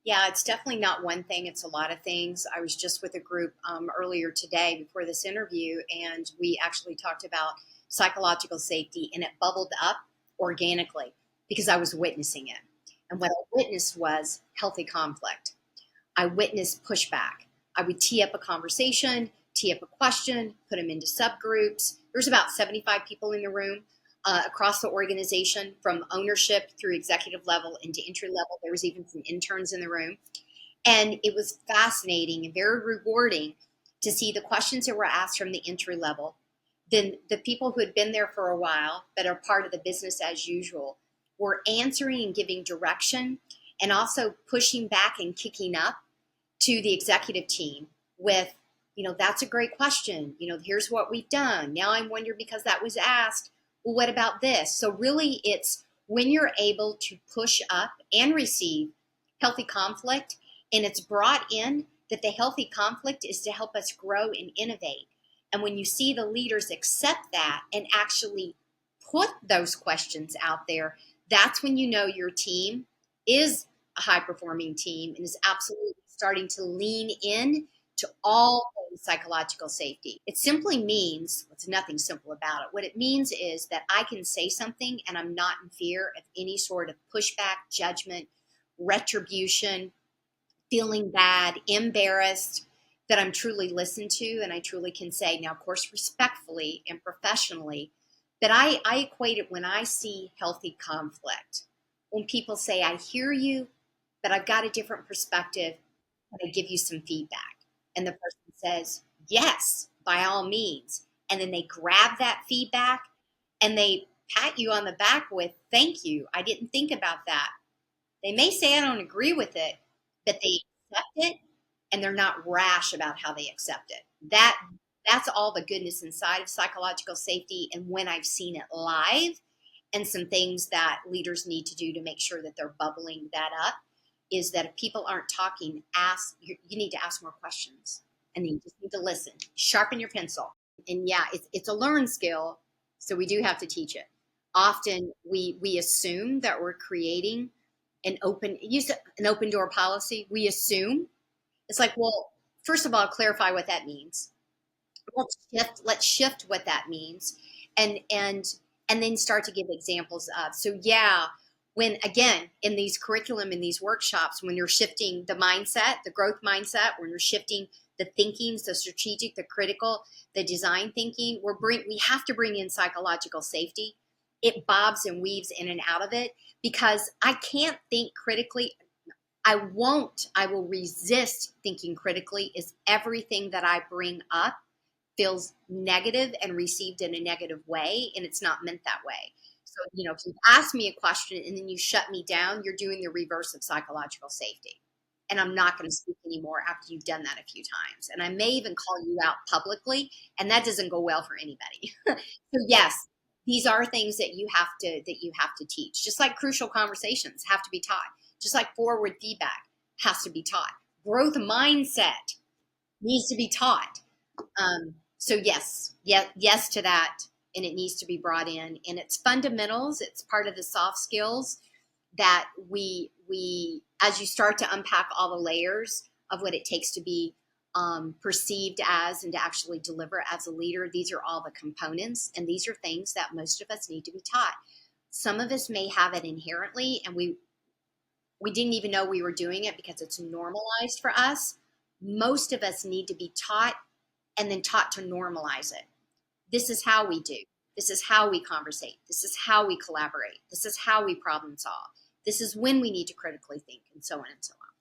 Yeah, it's definitely not one thing. It's a lot of things. I was just with a group earlier today before this interview, and we actually talked about psychological safety, and it bubbled up organically because I was witnessing it. And what I witnessed was healthy conflict. I witnessed pushback. I would tee up a conversation, tee up a question, put them into subgroups. There's about 75 people in the room across the organization, from ownership through executive level into entry level. There was even some interns in the room. And it was fascinating and very rewarding to see the questions that were asked from the entry level. Then the people who had been there for a while, that are part of the business as usual, were answering and giving direction and also pushing back and kicking up to the executive team with, that's a great question. Here's what we've done. Now I'm wondering, because that was asked, well, what about this? So really, it's when you're able to push up and receive healthy conflict, and it's brought in that the healthy conflict is to help us grow and innovate. And when you see the leaders accept that and actually put those questions out there, that's when you know your team is a high performing team and is absolutely starting to lean in to all things psychological safety. It simply means, it's nothing simple about it. What it means is that I can say something and I'm not in fear of any sort of pushback, judgment, retribution, feeling bad, embarrassed, that I'm truly listened to, and I truly can say, now, of course, respectfully and professionally, that I equate it when I see healthy conflict. When people say, I hear you, but I've got a different perspective, and I give you some feedback. And the person says, yes, by all means. And then they grab that feedback and they pat you on the back with, thank you. I didn't think about that. They may say I don't agree with it, but they accept it, and they're not rash about how they accept it. That's all the goodness inside of psychological safety. And when I've seen it live, and some things that leaders need to do to make sure that they're bubbling that up, is that if people aren't talking, you need to ask more questions, and then you just need to listen, sharpen your pencil. And yeah, it's a learned skill, so we do have to teach it. Often we assume that we're creating an open door policy. We assume it's like, well, first of all, clarify what that means. Let's shift what that means, and and then start to give examples of. So yeah, when again in these curriculum, in these workshops, when you're shifting the mindset, the growth mindset, when you're shifting the thinkings, the strategic, the critical, the design thinking, we have to bring in psychological safety. It bobs and weaves in and out of it, because I can't think critically. I will resist thinking critically is everything that I bring up feels negative and received in a negative way, and it's not meant that way. So, if you ask me a question and then you shut me down, you're doing the reverse of psychological safety. And I'm not going to speak anymore after you've done that a few times. And I may even call you out publicly, and that doesn't go well for anybody. So yes, these are things that you have to teach. Just like crucial conversations have to be taught. Just like forward feedback has to be taught. Growth mindset needs to be taught. So yes to that, and it needs to be brought in, and it's fundamentals. It's part of the soft skills that we as you start to unpack all the layers of what it takes to be perceived as and to actually deliver as a leader. These are all the components, and these are things that most of us need to be taught. Some of us may have it inherently, and we didn't even know we were doing it because it's normalized for us. Most of us need to be taught and then taught to normalize it. This is how we do. This is how we conversate. This is how we collaborate. This is how we problem solve. This is when we need to critically think, and so on and so on.